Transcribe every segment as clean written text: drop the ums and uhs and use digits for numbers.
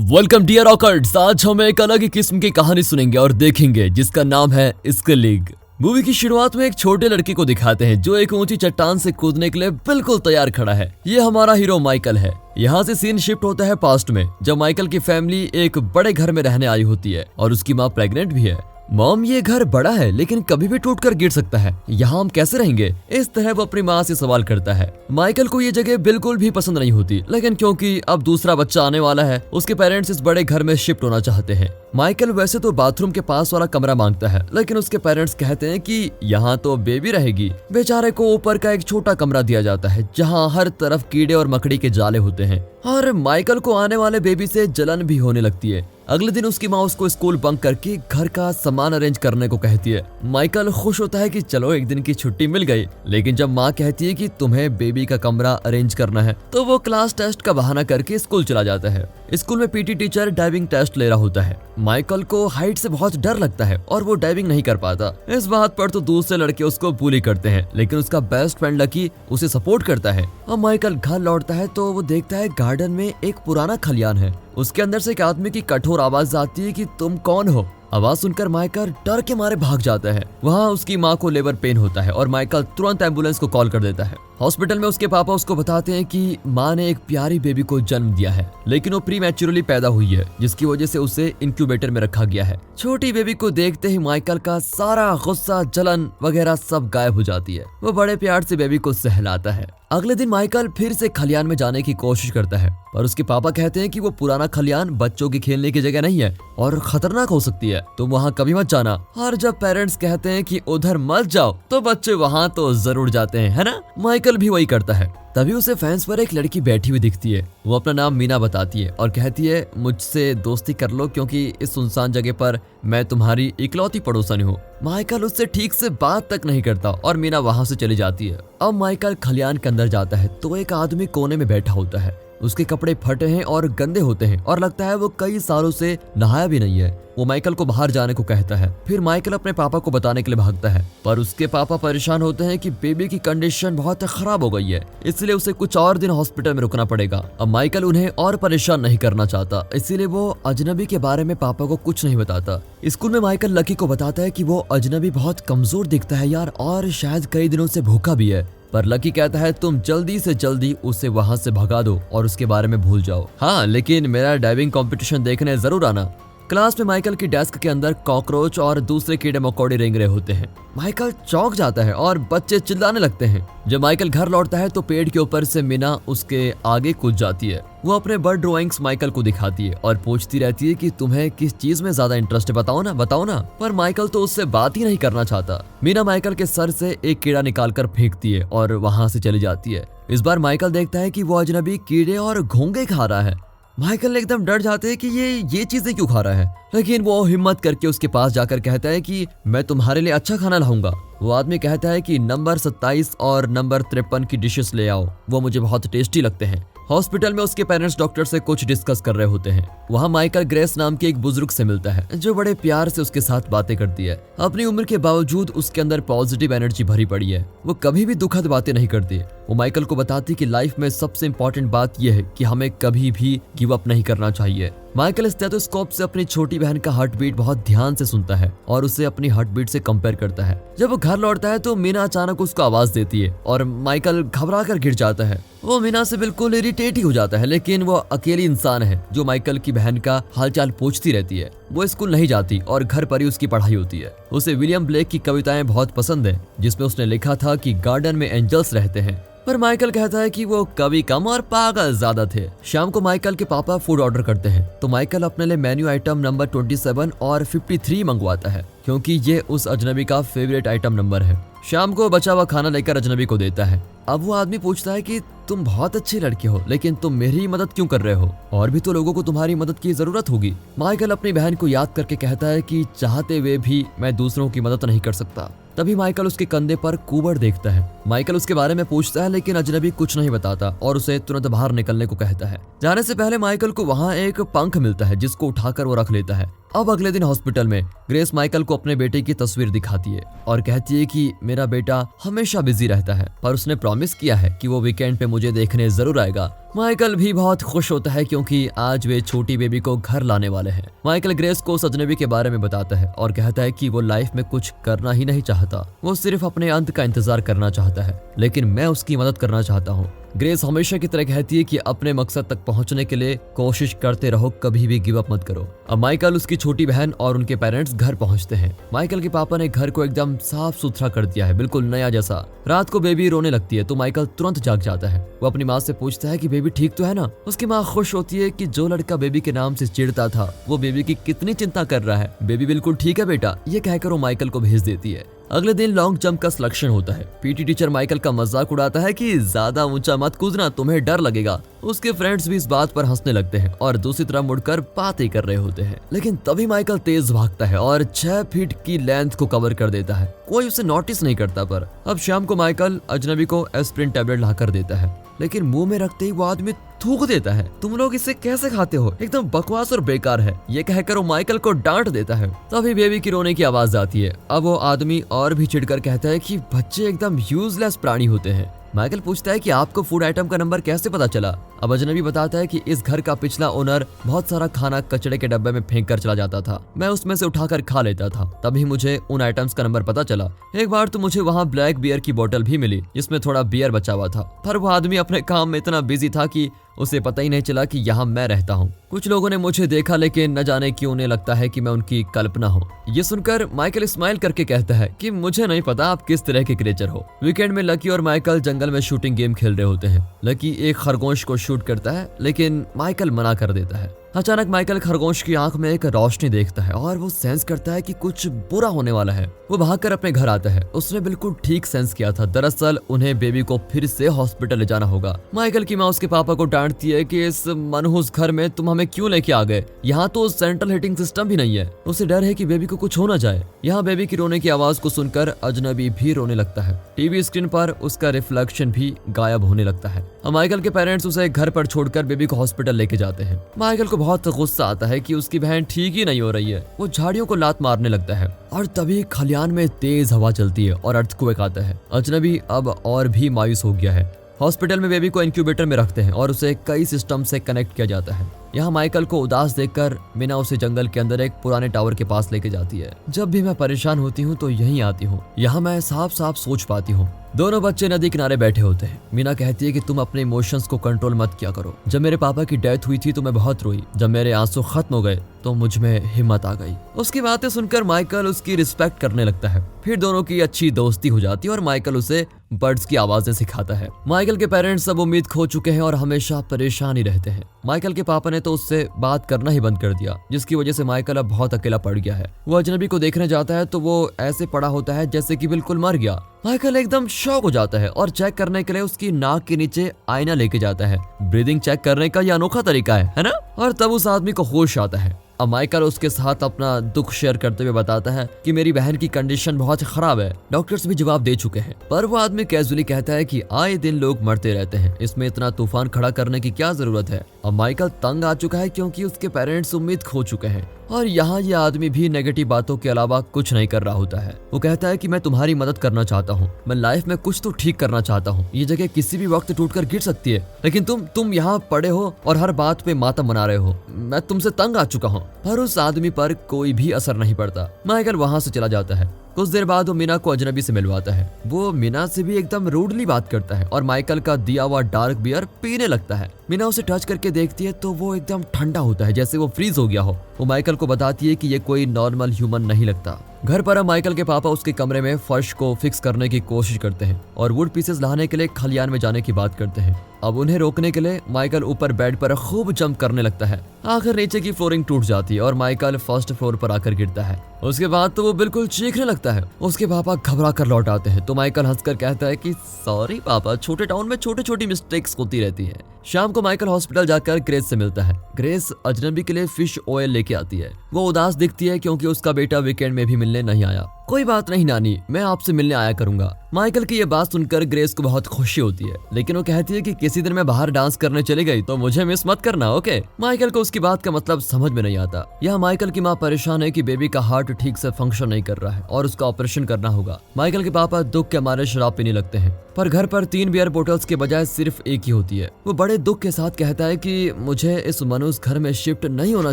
Welcome dear rockers. आज हम एक अलग ही किस्म की कहानी सुनेंगे और देखेंगे जिसका नाम है स्किल लीग। मूवी की शुरुआत में एक छोटे लड़के को दिखाते हैं जो एक ऊंची चट्टान से कूदने के लिए बिल्कुल तैयार खड़ा है। ये हमारा हीरो माइकल है। यहाँ से सीन शिफ्ट होता है पास्ट में, जब माइकल की फैमिली एक बड़े घर में रहने आई होती है और उसकी माँ प्रेग्नेंट भी है। मॉम, ये घर बड़ा है लेकिन कभी भी टूटकर गिर सकता है, यहाँ हम कैसे रहेंगे? इस तरह वो अपनी माँ से सवाल करता है। माइकल को ये जगह बिल्कुल भी पसंद नहीं होती, लेकिन क्योंकि अब दूसरा बच्चा आने वाला है, उसके पेरेंट्स इस बड़े घर में शिफ्ट होना चाहते हैं। माइकल वैसे तो बाथरूम के पास वाला कमरा मांगता है, लेकिन उसके पेरेंट्स कहते हैं कि यहाँ तो बेबी रहेगी। बेचारे को ऊपर का एक छोटा कमरा दिया जाता है जहाँ हर तरफ कीड़े और मकड़ी के जाले होते हैं और माइकल को आने वाले बेबी से जलन भी होने लगती है। अगले दिन उसकी माँ उसको स्कूल बंक करके घर का सामान अरेंज करने को कहती है। माइकल खुश होता है कि चलो एक दिन की छुट्टी मिल गई, लेकिन जब माँ कहती है कि तुम्हें बेबी का कमरा अरेंज करना है तो वो क्लास टेस्ट का बहाना करके स्कूल चला जाता है। स्कूल में पीटी टीचर डाइविंग टेस्ट ले रहा होता है। माइकल को हाइट से बहुत डर लगता है और वो डाइविंग नहीं कर पाता। इस बात पर तो दूसरे लड़के उसको बुली करते हैं, लेकिन उसका बेस्ट फ्रेंड लकी उसे सपोर्ट करता है। और माइकल घर लौटता है तो वो देखता है गार्डन में एक पुराना खलियान है। उसके अंदर से एक आदमी की कठोर आवाज आती है कि तुम कौन हो? आवाज सुनकर माइकल डर के मारे भाग जाता है। वहाँ उसकी माँ को लेबर पेन होता है और माइकल तुरंत एम्बुलेंस को कॉल कर देता है। हॉस्पिटल में उसके पापा उसको बताते हैं कि माँ ने एक प्यारी बेबी को जन्म दिया है, लेकिन वो प्रीमैच्योरली पैदा हुई है, जिसकी वजह से उसे इंक्यूबेटर में रखा गया है। छोटी बेबी को देखते ही माइकल का सारा गुस्सा, जलन वगैरह सब गायब हो जाती है। वो बड़े प्यार से बेबी को सहलाता है। अगले दिन माइकल फिर से खलियान में जाने की कोशिश करता है, पर उसके पापा कहते हैं कि वो पुराना खलियान बच्चों की खेलने की जगह नहीं है और खतरनाक हो सकती है, तुम वहाँ कभी मत जाना। और जब पेरेंट्स कहते हैं कि उधर मत जाओ तो बच्चे वहाँ तो जरूर जाते हैं, है ना? माइकल भी वही करता है। तभी उसे फैंस पर एक लड़की बैठी हुई दिखती है। वो अपना नाम मीना बताती है और कहती है मुझसे दोस्ती कर लो क्योंकि इस सुनसान जगह पर मैं तुम्हारी इकलौती पड़ोसन हूँ। माइकल उससे ठीक से बात तक नहीं करता और मीना वहाँ से चली जाती है। अब माइकल खलियान के अंदर जाता है तो एक आदमी कोने में बैठा होता है। उसके कपड़े फटे हैं और गंदे होते हैं और लगता है वो कई सालों से नहाया भी नहीं है। वो माइकल को बाहर जाने को कहता है। फिर माइकल अपने पापा को बताने के लिए भागता है, पर उसके पापा परेशान होते हैं कि बेबी की कंडीशन बहुत खराब हो गई है, इसलिए उसे कुछ और दिन हॉस्पिटल में रुकना पड़ेगा। अब माइकल उन्हें और परेशान नहीं करना चाहता, इसीलिए वो अजनबी के बारे में पापा को कुछ नहीं बताता। स्कूल में माइकल लकी को बताता है कि वो अजनबी बहुत कमजोर दिखता है यार, और शायद कई दिनों से भूखा भी है। पर लकी कहता है तुम जल्दी से जल्दी उसे वहाँ से भगा दो और उसके बारे में भूल जाओ। हाँ, लेकिन मेरा डाइविंग कंपटीशन देखने जरूर आना। क्लास में माइकल की डेस्क के अंदर कॉकरोच और दूसरे कीड़े मकोड़े रेंग रहे होते हैं। माइकल चौंक जाता है और बच्चे चिल्लाने लगते हैं। जब माइकल घर लौटता है तो पेड़ के ऊपर से मीना उसके आगे कूद जाती है। वो अपने बर्ड ड्राइंग्स माइकल को दिखाती है और पूछती रहती है कि तुम्हें किस चीज में ज्यादा इंटरेस्ट है, बताओ ना। पर माइकल तो उससे बात ही नहीं करना चाहता। मीना माइकल के सर से एक कीड़ा निकालकर फेंकती है और वहाँ से चली जाती है। इस बार माइकल देखता है कि वो अजनबी कीड़े और घोंगे खा रहा है। माइकल एकदम डर जाते हैं कि ये चीजें क्यों खा रहा है, लेकिन वो हिम्मत करके उसके पास जाकर कहता है कि मैं तुम्हारे लिए अच्छा खाना लाऊंगा। वो आदमी कहता है कि नंबर 27 और नंबर 53 की डिशेस ले आओ, वो मुझे बहुत टेस्टी लगते हैं। हॉस्पिटल में उसके पेरेंट्स डॉक्टर से कुछ डिस्कस कर रहे होते हैं। वहाँ माइकल ग्रेस नाम के एक बुजुर्ग से मिलता है जो बड़े प्यार से उसके साथ बातें करती है। अपनी उम्र के बावजूद उसके अंदर पॉजिटिव एनर्जी भरी पड़ी है। वो कभी भी दुखद बातें नहीं करती। वो माइकल को बताती कि लाइफ में सबसे इम्पोर्टेंट बात यह है कि हमें कभी भी गिव अप नहीं करना चाहिए। माइकल स्टेथोस्कोप से अपनी छोटी बहन का हार्ट बीट बहुत ध्यान से सुनता है और उसे अपनी हार्ट बीट से कंपेयर करता है। जब वो घर लौटता है तो मीना अचानक उसको आवाज देती है और माइकल घबरा कर गिर जाता है। वो मीना से बिल्कुल इरिटेट ही हो जाता है, लेकिन वो अकेली इंसान है जो माइकल की बहन का हालचाल पूछती रहती है। वो स्कूल नहीं जाती और घर पर ही उसकी पढ़ाई होती है। उसे विलियम ब्लेक की कविताएं बहुत पसंद है, जिसमें उसने लिखा था कि गार्डन में एंजल्स रहते हैं। पर माइकल कहता है कि वो कवि कम और पागल ज्यादा थे। शाम को माइकल के पापा फूड ऑर्डर करते हैं तो माइकल अपने लिए मेन्यू आइटम नंबर 27 और 53 मंगवाता है, क्योंकि ये उस अजनबी का फेवरेट आइटम नंबर है। शाम को बचा हुआ खाना लेकर अजनबी को देता है। अब वो आदमी पूछता है कि तुम बहुत अच्छी लड़की हो, लेकिन तुम मेरी मदद क्यों कर रहे हो? और भी तो लोगों को तुम्हारी मदद की जरूरत होगी। माइकल अपनी बहन को याद करके कहता है कि चाहते हुए भी मैं दूसरों की मदद नहीं कर सकता। तभी माइकल उसके कंधे पर कुबड़ देखता है। माइकल उसके बारे में पूछता है लेकिन अजनबी कुछ नहीं बताता और उसे तुरंत बाहर निकलने को कहता है। जाने से पहले माइकल को वहाँ एक पंख मिलता है जिसको उठाकर वो रख लेता है। अब अगले दिन हॉस्पिटल में ग्रेस माइकल को अपने बेटे की तस्वीर दिखाती है और कहती है कि मेरा बेटा हमेशा बिजी रहता है पर उसने प्रॉमिस किया है कि वो वीकेंड पे मुझे देखने जरूर आएगा। माइकल भी बहुत खुश होता है क्योंकि आज वे छोटी बेबी को घर लाने वाले हैं। माइकल ग्रेस को उस अजनबी के बारे में बताता है और कहता है कि वो लाइफ में कुछ करना ही नहीं चाहता, वो सिर्फ अपने अंत का इंतजार करना चाहता है, लेकिन मैं उसकी मदद करना चाहता हूँ। ग्रेस हमेशा की तरह कहती है कि अपने मकसद तक पहुंचने के लिए कोशिश करते रहो, कभी भी गिव अप मत करो। अब माइकल, उसकी छोटी बहन और उनके पेरेंट्स घर पहुंचते हैं। माइकल के पापा ने घर को एकदम साफ सुथरा कर दिया है, बिल्कुल नया जैसा। रात को बेबी रोने लगती है तो माइकल तुरंत जाग जाता है। वो अपनी माँ से पूछता है कि बेबी ठीक तो है ना। उसकी माँ खुश होती है कि जो लड़का बेबी के नाम से चिढ़ता था वो बेबी की कितनी चिंता कर रहा है। बेबी बिल्कुल ठीक है बेटा, ये कहकर वो माइकल को भेज देती है। अगले दिन लॉन्ग जंप का सिलेक्शन होता है। पीटी टीचर माइकल का मजाक उड़ाता है कि ज्यादा ऊंचा मत कूदना, तुम्हें डर लगेगा। उसके फ्रेंड्स भी इस बात पर हंसने लगते हैं और दूसरी तरफ मुड़कर बातें कर रहे होते हैं। लेकिन तभी माइकल तेज भागता है और 6 फीट की लेंथ को कवर कर देता है। कोई उसे नोटिस नहीं करता। पर अब शाम को माइकल अजनबी को एस्प्रिन टैबलेट लाकर देता है, लेकिन मुंह में रखते ही वो आदमी थूक देता है। तुम लोग इसे कैसे खाते हो, एकदम बकवास और बेकार है, ये कहकर वो माइकल को डांट देता है। तभी बेबी की रोने की आवाज आती है। अब वो आदमी और भी चिढ़कर कहता है कि बच्चे एकदम यूजलेस प्राणी होते हैं। माइकल पूछता है कि आपको फूड आइटम का नंबर कैसे पता चला। अब अजनबी बताता है कि इस घर का पिछला ओनर बहुत सारा खाना कचड़े के डब्बे में फेंक कर चला जाता था, मैं उसमें से उठाकर खा लेता था, तभी मुझे उन आइटम्स का नंबर पता चला। एक बार तो मुझे वहाँ ब्लैक बियर की बोतल भी मिली जिसमें थोड़ा बियर बचा हुआ था, पर वो आदमी अपने काम में इतना बिजी था कि उसे पता ही नहीं चला कि यहाँ मैं रहता हूँ। कुछ लोगों ने मुझे देखा लेकिन न जाने क्यों उन्हें लगता है कि मैं उनकी कल्पना हूँ। ये सुनकर माइकल स्माइल करके कहता है कि मुझे नहीं पता आप किस तरह के क्रिएचर हो। वीकेंड में लकी और माइकल जंगल में शूटिंग गेम खेल रहे होते हैं। लकी एक खरगोश को शूट करता है लेकिन माइकल मना कर देता है। अचानक माइकल खरगोश की आंख में एक रोशनी देखता है और वो सेंस करता है कि कुछ बुरा होने वाला है। वो भागकर अपने घर आता है। उसने बिल्कुल ठीक सेंस किया था, दरअसल उन्हें बेबी को फिर से हॉस्पिटल ले जाना होगा। माइकल की माँ उसके पापा को डांटती है कि इस मनहूस घर में तुम हमें क्यों लेके आ गए, यहाँ तो सेंट्रल हीटिंग सिस्टम भी नहीं है। उसे डर है कि बेबी को कुछ हो ना जाए। यहाँ बेबी की रोने की आवाज को सुनकर अजनबी भी रोने लगता है। टीवी स्क्रीन पर उसका रिफ्लेक्शन भी गायब होने लगता है। माइकल के पेरेंट्स उसे घर पर छोड़कर बेबी को हॉस्पिटल लेके जाते हैं। माइकल को बहुत गुस्सा आता है कि उसकी बहन ठीक ही नहीं हो रही है। वो झाड़ियों को लात मारने लगता है और तभी खलियान में तेज हवा चलती है और अर्थक्वेक आता है। अजनबी अब और भी मायूस हो गया है। हॉस्पिटल में बेबी को इंक्यूबेटर में रखते हैं और उसे कई सिस्टम से कनेक्ट किया जाता है। यहाँ माइकल को उदास देखकर मीना उसे जंगल के अंदर एक पुराने टावर के पास लेके जाती है। जब भी मैं परेशान होती हूँ तो यहीं आती हूँ, यहाँ मैं साफ साफ सोच पाती हूँ। दोनों बच्चे नदी किनारे बैठे होते हैं। मीना कहती है कि तुम अपने इमोशंस को कंट्रोल मत किया करो। जब मेरे पापा की डेथ हुई थी तो मैं बहुत रोई। जब मेरे आंसू खत्म हो गए तो मुझ में हिम्मत आ गई। उसकी बातें सुनकर माइकल उसकी रिस्पेक्ट करने लगता है। फिर दोनों की अच्छी दोस्ती हो जाती है और माइकल उसे बर्ड्स की आवाजें सिखाता है। माइकल के पेरेंट्स सब उम्मीद खो चुके हैं और हमेशा परेशान ही रहते हैं। माइकल के पापा ने तो उससे बात करना ही बंद कर दिया, जिसकी वजह से माइकल अब बहुत अकेला पड़ गया है। वो अजनबी को देखने जाता है तो वो ऐसे पड़ा होता है जैसे कि बिल्कुल मर गया। माइकल एकदम शॉक हो जाता है और चेक करने के लिए उसकी नाक के नीचे आईना लेके जाता है। ब्रीदिंग चेक करने का यह अनोखा तरीका है ना? और तब उस आदमी को होश आता है। अब माइकल उसके साथ अपना दुख शेयर करते हुए बताता है कि मेरी बहन की कंडीशन बहुत खराब है, डॉक्टर्स भी जवाब दे चुके हैं। पर वो आदमी कैजुअली कहता है कि आए दिन लोग मरते रहते हैं, इसमें इतना तूफान खड़ा करने की क्या जरूरत है। अब माइकल तंग आ चुका है क्योंकि उसके पेरेंट्स उम्मीद खो चुके हैं और यहाँ ये आदमी भी नेगेटिव बातों के अलावा कुछ नहीं कर रहा होता है। वो कहता है कि मैं तुम्हारी मदद करना चाहता हूँ, मैं लाइफ में कुछ तो ठीक करना चाहता हूँ। ये जगह किसी भी वक्त टूटकर गिर सकती है, लेकिन तुम यहाँ पड़े हो और हर बात पे मातम मना रहे हो। मैं तुमसे तंग आ चुका हूँ। पर उस आदमी पर कोई भी असर नहीं पड़ता। माइकल वहाँ से चला जाता है। कुछ देर बाद वो मीना को अजनबी से मिलवाता है। वो मीना से भी एकदम रूडली बात करता है और माइकल का दिया हुआ डार्क बियर पीने लगता है। मीना उसे टच करके देखती है तो वो एकदम ठंडा होता है, जैसे वो फ्रीज हो गया हो। वो माइकल को बताती है कि ये कोई नॉर्मल ह्यूमन नहीं लगता। घर पर अब माइकल के पापा उसके कमरे में फर्श को फिक्स करने की कोशिश करते हैं और वुड पीसेस लाने के लिए खलियान में जाने की बात करते हैं। अब उन्हें रोकने के लिए माइकल ऊपर बेड पर खूब जंप करने लगता है। आखिर नीचे की फ्लोरिंग टूट जाती है और माइकल फर्स्ट फ्लोर पर आकर गिरता है। उसके बाद तो वो बिल्कुल चीखने लगता है। उसके पापा घबरा कर लौट आते हैं तो माइकल हंसकर कहता है कि सॉरी पापा, छोटे टाउन में छोटी छोटी मिस्टेक्स होती रहती है। शाम को माइकल हॉस्पिटल जाकर ग्रेस से मिलता है। ग्रेस अजनबी के लिए फिश ऑयल लेके आती है। वो उदास दिखती है क्योंकि उसका बेटा वीकेंड में भी मिलने नहीं आया। कोई बात नहीं नानी, मैं आपसे मिलने आया करूंगा। माइकल की ये बात सुनकर ग्रेस को बहुत खुशी होती है, लेकिन वो कहती है कि किसी दिन मैं बाहर डांस करने चली गई तो मुझे मिस मत करना, ओके। माइकल को उसकी बात का मतलब समझ में नहीं आता। यहाँ माइकल की माँ परेशान है कि बेबी का हार्ट ठीक से फंक्शन नहीं कर रहा है और उसका ऑपरेशन करना होगा। माइकल के पापा दुख के मारे शराब पीने लगते हैं, पर घर पर 3 बियर बोतल्स के बजाय सिर्फ एक ही होती है। वो बड़े दुख के साथ कहता है कि मुझे इस मनुष्य घर में शिफ्ट नहीं होना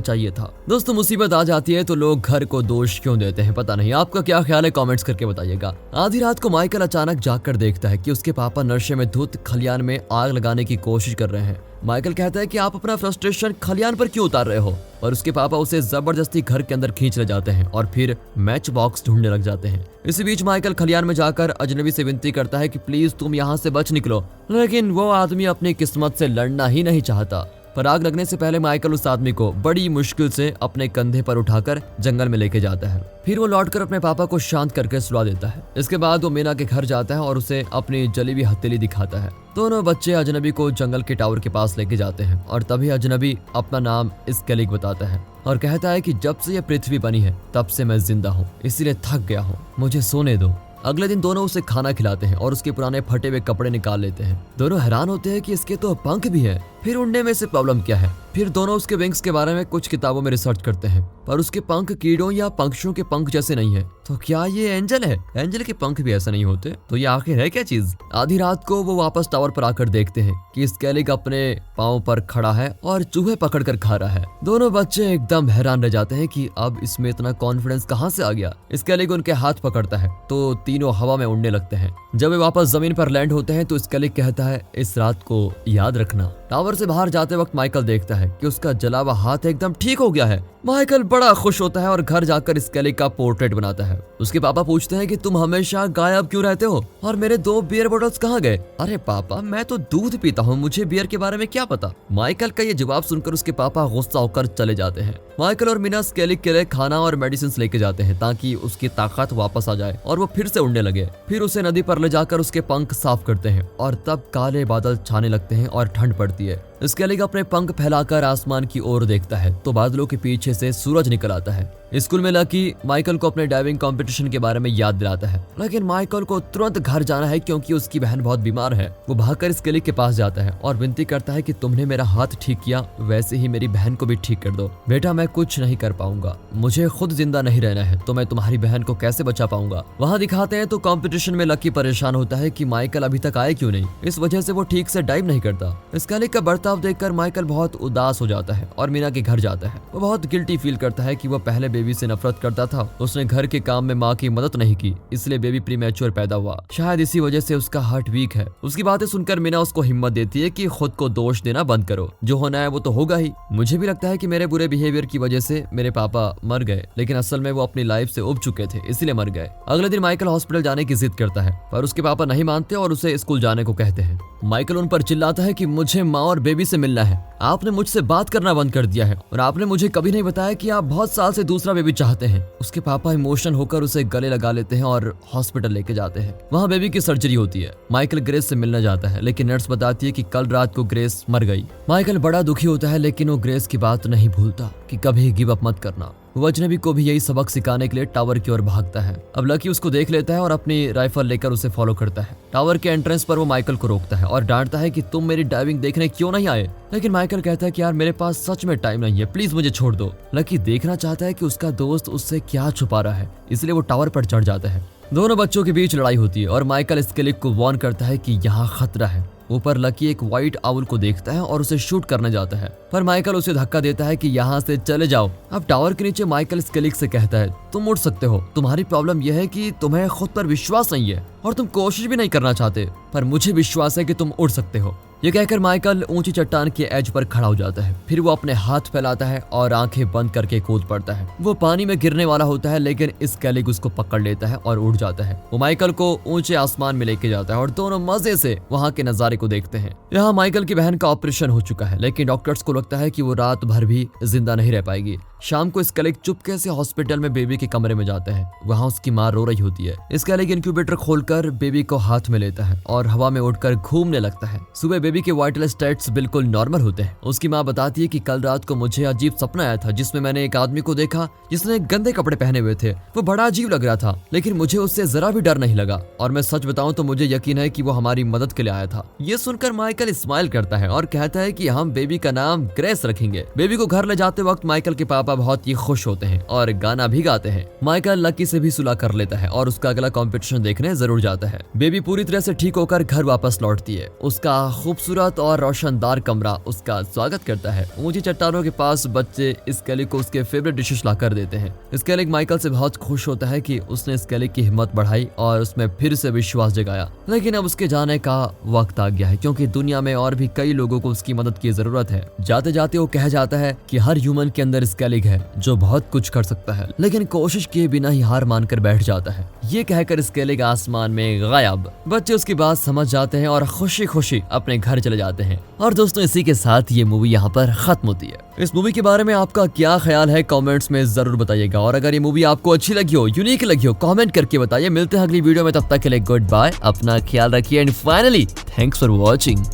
चाहिए था। दोस्तों, मुसीबत आ जाती है तो लोग घर को दोष क्यों देते हैं, पता नहीं। आपका क्या ख्याल है, कमेंट्स करके बताइएगा। आधी रात को माइकल अचानक जागकर देखता है कि उसके पापा नशे में धुत खलियान में आग लगाने की कोशिश कर रहे हैं। माइकल कहता है कि आप अपना फ्रस्ट्रेशन खलियान पर क्यों उतार रहे हो, और उसके पापा उसे जबरदस्ती घर के अंदर खींच ले जाते हैं और फिर मैच बॉक्स ढूंढने लग जाते हैं। इसी बीच माइकल खलियान में जाकर अजनबी से विनती करता है कि प्लीज तुम यहाँ से बच निकलो, लेकिन वो आदमी अपनी किस्मत से लड़ना ही नहीं चाहता। पर आग लगने से पहले माइकल उस आदमी को बड़ी मुश्किल से अपने कंधे पर उठाकर जंगल में लेके जाता है। फिर वो लौटकर अपने पापा को शांत करके सुला देता है। इसके बाद वो मीना के घर जाता है और उसे अपनी जली हुई हथेली दिखाता है। दोनों बच्चे अजनबी को जंगल के टावर के पास लेके जाते हैं और तभी अजनबी अपना नाम स्केलिग बताता है और कहता है कि जब से ये पृथ्वी बनी है तब से मैं जिंदा हूँ, इसीलिए थक गया हूँ, मुझे सोने दो। अगले दिन दोनों उसे खाना खिलाते हैं और उसके पुराने फटे हुए कपड़े निकाल लेते हैं। दोनों हैरान होते हैं कि इसके तो पंख भी है, फिर उड़ने में से प्रॉब्लम क्या है। फिर दोनों उसके विंग्स के बारे में कुछ किताबों में रिसर्च करते हैं, पर उसके पंख कीड़ों या पक्षियों के पंख जैसे नहीं है। तो क्या ये एंजल है? एंजल के पंख भी ऐसा नहीं होते, तो ये आखिर है क्या चीज? आधी रात को वो वापस टावर पर आकर देखते हैं कि स्केलिग अपने पाँव पर खड़ा है और चूहे पकड़ कर खा रहा है। दोनों बच्चे एकदम हैरान रह जाते हैं कि अब इसमें इतना कॉन्फिडेंस कहाँ से आ गया। स्केलिग उनके हाथ पकड़ता है तो तीनों हवा में उड़ने लगते हैं। जब वे वापस जमीन पर लैंड होते हैं तो स्केलिग कहता है इस रात को याद रखना। टावर से बाहर जाते वक्त माइकल देखता है कि उसका जला हुआ हाथ एकदम ठीक हो गया है। माइकल बड़ा खुश होता है और घर जाकर स्केलिग का पोर्ट्रेट बनाता है। उसके पापा पूछते हैं कि तुम हमेशा गायब क्यों रहते हो और मेरे 2 बियर बोतल्स कहाँ गए? अरे पापा, मैं तो दूध पीता हूँ, मुझे बियर के बारे में क्या पता। माइकल का ये जवाब सुनकर उसके पापा गुस्सा होकर चले जाते हैं। माइकल और मीना स्केलिग के लिए खाना और मेडिसिन लेके जाते हैं ताकि उसकी ताकत वापस आ जाए और वो फिर से उड़ने लगे। फिर उसे नदी पर ले जाकर उसके पंख साफ करते हैं और तब काले बादल छाने लगते हैं और ठंड पड़ती है। स्केलिग अपने पंख फैलाकर आसमान की ओर देखता है तो बादलों के पीछे से सूरज निकल आता है। स्कूल में लकी माइकल को अपने डाइविंग कंपटीशन के बारे में याद दिलाता है, लेकिन माइकल को तुरंत घर जाना है क्योंकि उसकी बहन बहुत बीमार है। वो भागकर स्केलिग के पास जाता है और विनती करता है कि तुमने मेरा हाथ ठीक किया, वैसे ही मेरी बहन को भी ठीक कर दो। बेटा, मैं कुछ नहीं कर पाऊंगा, मुझे खुद जिंदा नहीं रहना है तो मैं तुम्हारी बहन को कैसे बचा पाऊंगा। वहाँ दिखाते हैं तो कंपटीशन में लकी परेशान होता है कि माइकल अभी तक आए क्यों नहीं, इस वजह से वो ठीक से डाइव नहीं करता। स्केलिग का बर्ताव देखकर माइकल बहुत उदास हो जाता है और मीना के घर जाता है। वो बहुत गिल्टी फील करता है कि वो पहले बेबी से नफरत करता था, उसने घर के काम में माँ की मदद नहीं की, इसलिए बेबी प्रीमैच्योर पैदा हुआ। शायद इसी वजह से उसका हार्ट वीक है। उसकी बातें सुनकर मीना उसको हिम्मत देती है कि खुद को दोष देना बंद करो, जो होना है वो तो होगा ही। मुझे भी लगता है कि मेरे बुरे बिहेवियर की वजह से मेरे पापा मर गए, लेकिन असल में वो अपनी लाइफ से उब चुके थे, इसलिए मर गए। अगले दिन माइकल हॉस्पिटल जाने की जिद करता है, पर उसके पापा नहीं मानते और उसे स्कूल जाने को कहते हैं। माइकल उन पर चिल्लाता है कि मुझे माँ और बेबी से मिलना है, आपने मुझसे बात करना बंद कर दिया है और आपने मुझे कभी नहीं बताया कि आप बहुत साल से दूसरा बेबी चाहते हैं। उसके पापा इमोशन होकर उसे गले लगा लेते हैं और हॉस्पिटल लेके जाते हैं। वहाँ बेबी की सर्जरी होती है। माइकल ग्रेस से मिलना जाता है, लेकिन नर्स बताती है कि कल रात को ग्रेस मर गई। माइकल बड़ा दुखी होता है, लेकिन वो ग्रेस की बात नहीं भूलता कि कभी गिव अप मत करना। वो अजनबी को भी यही सबक सिखाने के लिए टावर की ओर भागता है। अब लकी उसको देख लेता है और अपनी राइफल लेकर उसे फॉलो करता है। टावर के एंट्रेंस पर वो माइकल को रोकता है और डांटता है कि तुम मेरी डाइविंग देखने क्यों नहीं आए। लेकिन माइकल कहता है कि यार मेरे पास सच में टाइम नहीं है, प्लीज मुझे छोड़ दो। लकी देखना चाहता है कि उसका दोस्त उससे क्या छुपा रहा है, इसलिए वो टावर पर चढ़ जाता है। दोनों बच्चों के बीच लड़ाई होती है और माइकल स्केलिग को वार्न करता है कि यहाँ खतरा है। ऊपर लकी एक व्हाइट आउल को देखता है और उसे शूट करने जाता है, पर माइकल उसे धक्का देता है कि यहाँ से चले जाओ। अब टावर के नीचे माइकल स्केलिग से कहता है तुम उड़ सकते हो, तुम्हारी प्रॉब्लम यह है कि तुम्हें खुद पर विश्वास नहीं है और तुम कोशिश भी नहीं करना चाहते, पर मुझे विश्वास है कि तुम उड़ सकते हो। ये कहकर माइकल ऊंची चट्टान के एज पर खड़ा हो जाता है। फिर वो अपने हाथ फैलाता है और आंखें बंद करके कूद पड़ता है। वो पानी में गिरने वाला होता है, लेकिन स्केलिग उसको पकड़ लेता है और उड़ जाता है। वो माइकल को ऊंचे आसमान में लेके जाता है और दोनों मजे से वहाँ के नजारे को देखते हैं। यहाँ माइकल की बहन का ऑपरेशन हो चुका है, लेकिन डॉक्टर्स को लगता है कि वो रात भर भी जिंदा नहीं रह पाएगी। शाम को स्केलिग चुपके से हॉस्पिटल में बेबी के कमरे में जाता है। वहाँ उसकी माँ रो रही होती है। स्केलिग इंक्यूबेटर खोलकर बेबी को हाथ में लेता है और हवा में उड़कर घूमने लगता है। सुबह बेबी के वाइटल स्टेट्स बिल्कुल नॉर्मल होते हैं। उसकी माँ बताती है कि कल रात को मुझे अजीब सपना आया था जिसमें मैंने एक आदमी को देखा जिसने गंदे कपड़े पहने हुए थे। वो बड़ा अजीब लग रहा था, लेकिन मुझे उससे जरा भी डर नहीं लगा और मैं सच बताऊं तो मुझे यकीन है कि वो हमारी मदद के लिए आया था। ये सुनकर माइकल स्माइल करता है और कहता है कि हम बेबी का नाम ग्रेस रखेंगे। बेबी को घर ले जाते वक्त माइकल के पापा बहुत ही खुश होते हैं और गाना भी गाते हैं। माइकल लकी से भी सुलह कर लेता है और उसका अगला कंपटीशन देखने जरूर जाता है। बेबी पूरी तरह से ठीक होकर घर वापस लौटती है। उसका खूबसूरत और रोशनदार कमरा उसका स्वागत करता है। ऊंची चट्टानों के पास बच्चे स्केलिग को उसके फेवरेट डिशेस ला कर देते हैं। स्केलिग माइकल से बहुत खुश होता है कि उसने स्केलिग की हिम्मत बढ़ाई और उसमें फिर से विश्वास जगाया। लेकिन अब उसके जाने का वक्त आ गया है, क्योंकि दुनिया में और भी कई लोगों को उसकी मदद की जरूरत है। जाते जाते वो कह जाता है कि हर ह्यूमन के अंदर स्केलिग है जो बहुत कुछ कर सकता है, लेकिन कोशिश किए बिना ही हार मानकर बैठ जाता है। ये कहकर स्केलिग आसमान में गायब। बच्चे उसकी बात समझ जाते हैं और खुशी खुशी अपने घर चले जाते हैं। और दोस्तों, इसी के साथ ये मूवी यहाँ पर खत्म होती है। इस मूवी के बारे में आपका क्या ख्याल है कमेंट्स में जरूर बताइएगा। और अगर ये मूवी आपको अच्छी लगी हो, यूनिक लगी हो, कमेंट करके बताइए। मिलते हैं अगली वीडियो में, तब तक के लिए गुड बाय, अपना ख्याल रखिए and finally thanks for watching.